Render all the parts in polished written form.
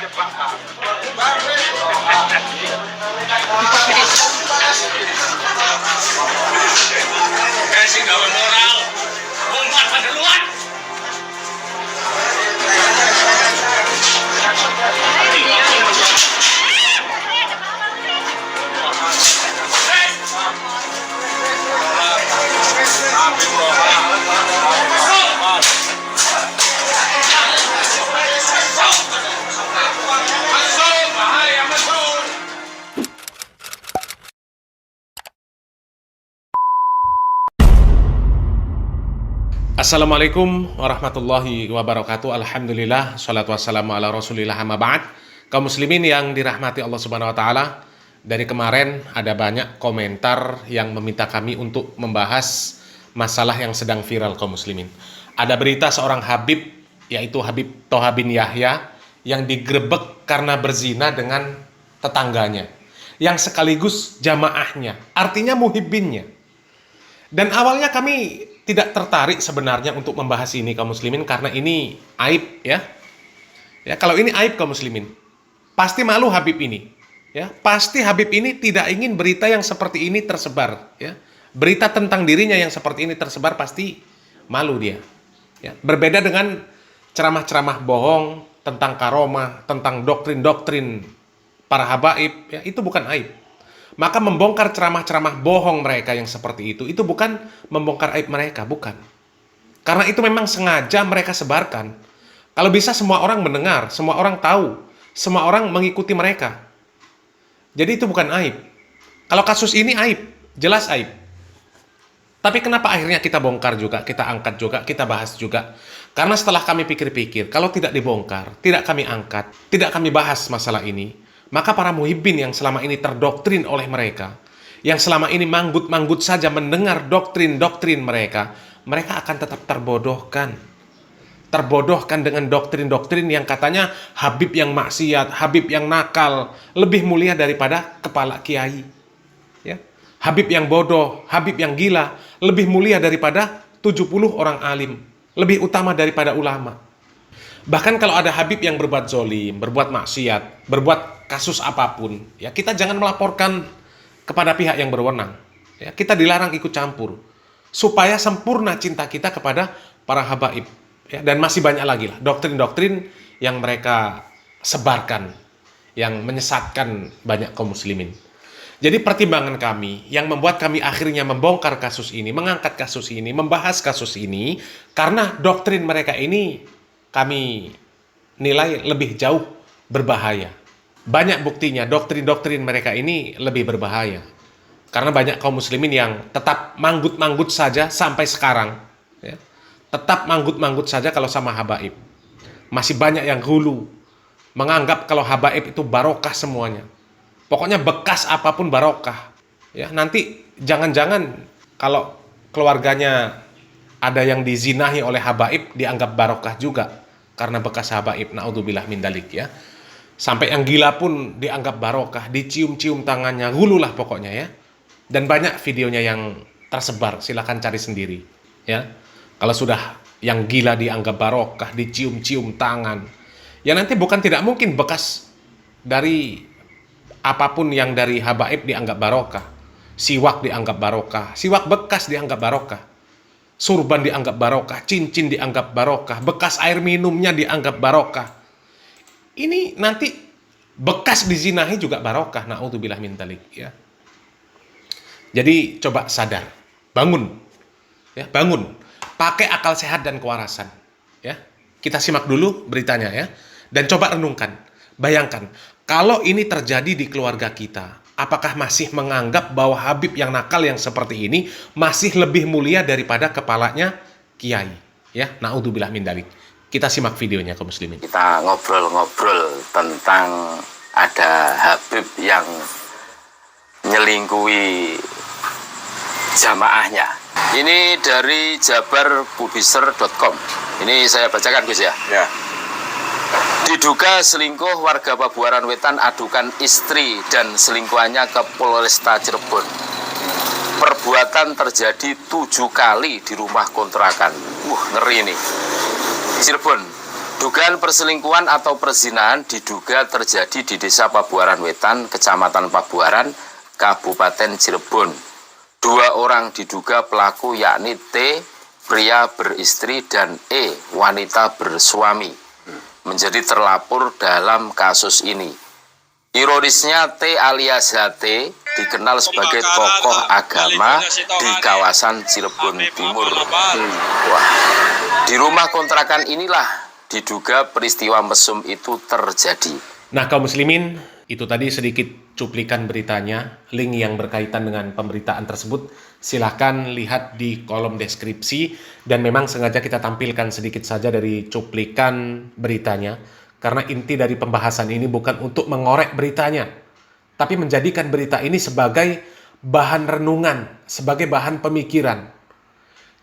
Kasih gawe moral, bongkar pada luar. Assalamualaikum warahmatullahi wabarakatuh. Alhamdulillah, salatu wassalamu ala rasulillah, amma ba'd. Kaum muslimin yang dirahmati Allah subhanahu wa ta'ala, dari kemarin ada banyak komentar yang meminta kami untuk membahas masalah yang sedang viral kaum muslimin. Ada berita seorang Habib, yaitu Habib Toha bin Yahya, yang digerebek karena berzina dengan tetangganya, yang sekaligus jamaahnya, artinya muhibbinnya. Dan awalnya kami tidak tertarik sebenarnya untuk membahas ini kaum muslimin, karena ini aib ya. Ya, kalau ini aib kaum muslimin, pasti malu Habib ini. Ya, pasti Habib ini tidak ingin berita yang seperti ini tersebar, ya. Berita tentang dirinya yang seperti ini tersebar, pasti malu dia. Ya, berbeda dengan ceramah-ceramah bohong tentang karomah, tentang doktrin-doktrin para habaib, ya, itu bukan aib. Maka membongkar ceramah-ceramah bohong mereka yang seperti itu bukan membongkar aib mereka, bukan. Karena itu memang sengaja mereka sebarkan. Kalau bisa semua orang mendengar, semua orang tahu, semua orang mengikuti mereka. Jadi itu bukan aib. Kalau kasus ini aib, jelas aib. Tapi kenapa akhirnya kita bongkar juga, kita angkat juga, kita bahas juga? Karena setelah kami pikir-pikir, kalau tidak dibongkar, tidak kami angkat, tidak kami bahas masalah ini, maka para muhibbin yang selama ini terdoktrin oleh mereka, yang selama ini manggut-manggut saja mendengar doktrin-doktrin mereka, mereka akan tetap terbodohkan. Terbodohkan dengan doktrin-doktrin yang katanya Habib yang maksiat, Habib yang nakal, lebih mulia daripada kepala kiai. Ya. Habib yang bodoh, Habib yang gila, lebih mulia daripada 70 orang alim, lebih utama daripada ulama. Bahkan kalau ada Habib yang berbuat zolim, berbuat maksiat, berbuat kasus apapun, ya kita jangan melaporkan kepada pihak yang berwenang. Ya, kita dilarang ikut campur, supaya sempurna cinta kita kepada para habaib. Ya, dan masih banyak lagi lah doktrin-doktrin yang mereka sebarkan, yang menyesatkan banyak kaum muslimin. Jadi pertimbangan kami yang membuat kami akhirnya membongkar kasus ini, mengangkat kasus ini, membahas kasus ini, karena doktrin mereka ini kami nilai lebih jauh berbahaya. Banyak buktinya doktrin-doktrin mereka ini lebih berbahaya. Karena banyak kaum muslimin yang tetap manggut-manggut saja sampai sekarang. Ya. Tetap manggut-manggut saja kalau sama habaib. Masih banyak yang hulu, menganggap kalau habaib itu barokah semuanya. Pokoknya bekas apapun barokah. Ya, nanti jangan-jangan kalau keluarganya ada yang dizinahi oleh habaib dianggap barokah juga. Karena bekas habaib, na'udzubillah min dalik ya. Sampai yang gila pun dianggap barokah, dicium-cium tangannya, hululah pokoknya ya. Dan banyak videonya yang tersebar, silakan cari sendiri ya. Kalau sudah yang gila dianggap barokah, dicium-cium tangan, ya nanti bukan tidak mungkin bekas dari apapun yang dari habaib dianggap barokah. Siwak dianggap barokah, siwak bekas dianggap barokah. Surban dianggap barokah, cincin dianggap barokah, bekas air minumnya dianggap barokah. Ini nanti bekas dizinahi juga barokah, na'udzubillah min dzalik ya. Jadi coba sadar, bangun. Ya, bangun. Pakai akal sehat dan kewarasan, ya. Kita simak dulu beritanya ya. Dan coba renungkan. Bayangkan, kalau ini terjadi di keluarga kita, apakah masih menganggap bahwa Habib yang nakal yang seperti ini masih lebih mulia daripada kepalanya kiai? Ya, na'udzubillah min dzalik. Kita simak videonya kaum muslimin. Kita ngobrol-ngobrol tentang ada Habib yang nyelingkuhi jamaahnya. Ini dari jabarbubiser.com. Ini saya bacakan Gus ya. Ya. Diduga selingkuh, warga Pabuaran Wetan adukan istri dan selingkuhannya ke Polresta Cirebon. Perbuatan terjadi 7 kali di rumah kontrakan. Ngeri nih. Cirebon, Dugaan perselingkuhan atau perzinahan diduga terjadi di Desa Pabuaran Wetan, Kecamatan Pabuaran, Kabupaten Cirebon. 2 orang diduga pelaku yakni T, pria beristri, dan E, wanita bersuami, menjadi terlapor dalam kasus ini. Ironisnya T alias HT dikenal sebagai tokoh agama di kawasan Cirebon Timur. Wah. Di rumah kontrakan inilah diduga peristiwa mesum itu terjadi. Nah, kaum muslimin, itu tadi sedikit cuplikan beritanya. Link yang berkaitan dengan pemberitaan tersebut silahkan lihat di kolom deskripsi, dan memang sengaja kita tampilkan sedikit saja dari cuplikan beritanya karena inti dari pembahasan ini bukan untuk mengorek beritanya, tapi menjadikan berita ini sebagai bahan renungan, sebagai bahan pemikiran.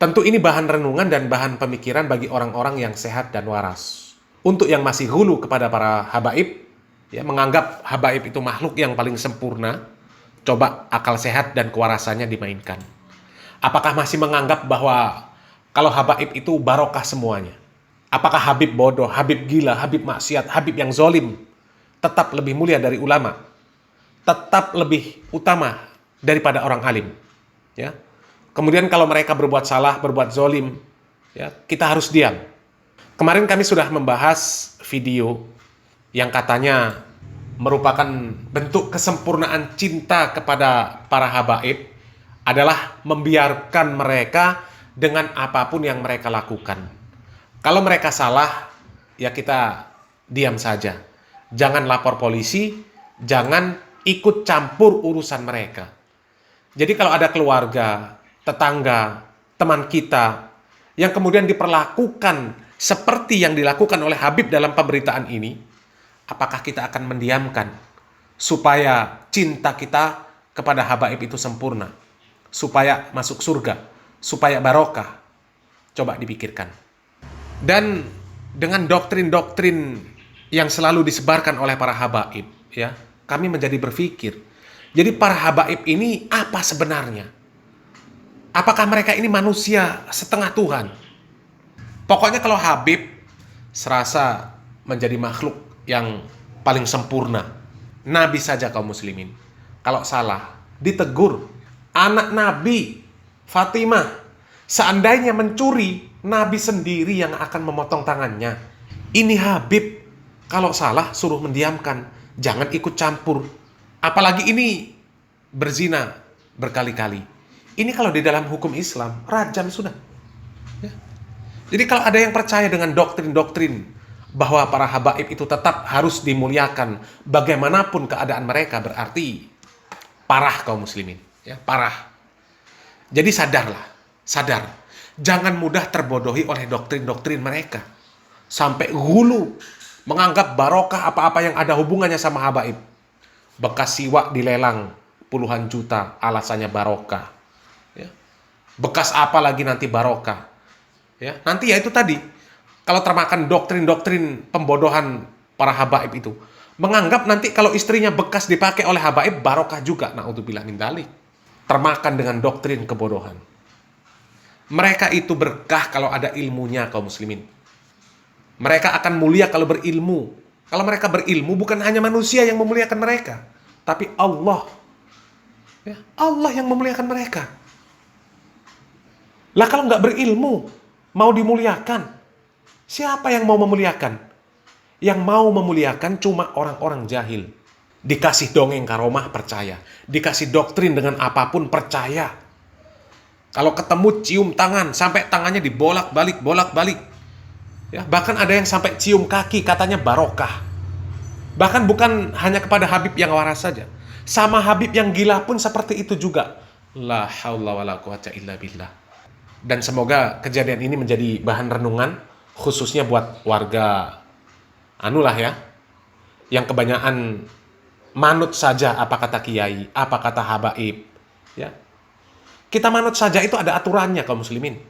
Tentu ini bahan renungan dan bahan pemikiran bagi orang-orang yang sehat dan waras. Untuk yang masih hulu kepada para habaib, ya, menganggap habaib itu makhluk yang paling sempurna, coba akal sehat dan kewarasannya dimainkan. Apakah masih menganggap bahwa kalau habaib itu barokah semuanya? Apakah Habib bodoh, Habib gila, Habib maksiat, Habib yang zolim tetap lebih mulia dari ulama? Tetap lebih utama daripada orang alim? Ya. Kemudian kalau mereka berbuat salah, berbuat zolim, ya, kita harus diam. Kemarin kami sudah membahas video yang katanya merupakan bentuk kesempurnaan cinta kepada para habaib adalah membiarkan mereka dengan apapun yang mereka lakukan. Kalau mereka salah, ya kita diam saja. Jangan lapor polisi, jangan ikut campur urusan mereka. Jadi kalau ada keluarga, tetangga, teman kita yang kemudian diperlakukan seperti yang dilakukan oleh Habib dalam pemberitaan ini, apakah kita akan mendiamkan supaya cinta kita kepada habaib itu sempurna, supaya masuk surga, supaya barokah? Coba dipikirkan. Dan dengan doktrin-doktrin yang selalu disebarkan oleh para habaib, ya, kami menjadi berpikir, jadi para habaib ini apa sebenarnya? Apakah mereka ini manusia setengah Tuhan? Pokoknya kalau Habib serasa menjadi makhluk yang paling sempurna. Nabi saja kaum muslimin, kalau salah ditegur. Anak Nabi Fatimah seandainya mencuri, Nabi sendiri yang akan memotong tangannya. Ini Habib kalau salah suruh mendiamkan, jangan ikut campur. Apalagi ini berzina berkali-kali. Ini kalau di dalam hukum Islam, rajam sudah. Ya. Jadi kalau ada yang percaya dengan doktrin-doktrin bahwa para habaib itu tetap harus dimuliakan bagaimanapun keadaan mereka, berarti parah kaum muslimin. Ya, parah. Jadi sadarlah, sadar. Jangan mudah terbodohi oleh doktrin-doktrin mereka. Sampai hulu menganggap barokah apa-apa yang ada hubungannya sama habaib. Bekas siwak dilelang puluhan juta, alasannya barokah. Bekas apa lagi nanti barokah, ya, nanti ya itu tadi, kalau termakan doktrin-doktrin pembodohan para habaib itu, menganggap nanti kalau istrinya bekas dipakai oleh habaib barokah juga. Na'udzubillah min dzalik. Termakan dengan doktrin kebodohan. Mereka itu berkah kalau ada ilmunya kaum muslimin. Mereka akan mulia kalau berilmu. Kalau mereka berilmu, bukan hanya manusia yang memuliakan mereka, tapi Allah, ya, Allah yang memuliakan mereka. Lah kalau nggak berilmu, mau dimuliakan, siapa yang mau memuliakan? Yang mau memuliakan cuma orang-orang jahil. Dikasih dongeng karomah percaya, dikasih doktrin dengan apapun percaya. Kalau ketemu cium tangan, sampai tangannya dibolak-balik, bolak-balik. Ya, bahkan ada yang sampai cium kaki, katanya barokah. Bahkan bukan hanya kepada Habib yang waras saja, sama Habib yang gila pun seperti itu juga. La haula wala quwata illa billah. Dan semoga kejadian ini menjadi bahan renungan, khususnya buat warga anulah ya, yang kebanyakan manut saja apa kata kiai, apa kata habaib, ya. Kita manut saja itu ada aturannya kaum muslimin.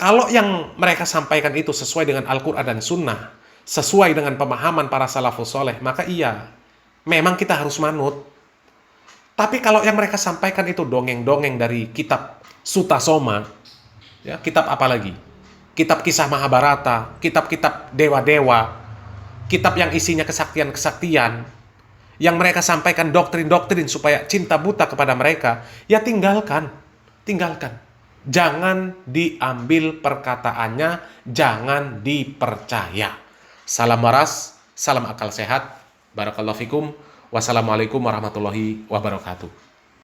Kalau yang mereka sampaikan itu sesuai dengan Al-Quran dan Sunnah, sesuai dengan pemahaman para salafus soleh, maka iya, memang kita harus manut. Tapi kalau yang mereka sampaikan itu dongeng-dongeng dari kitab Suta Soma, ya, kitab apa lagi? kitab kisah Mahabharata, kitab-kitab dewa-dewa, kitab yang isinya kesaktian-kesaktian, yang mereka sampaikan doktrin-doktrin supaya cinta buta kepada mereka, ya tinggalkan. Jangan diambil perkataannya, jangan dipercaya. Salam waras, salam akal sehat. Barakallahu fikum. Wassalamualaikum warahmatullahi wabarakatuh.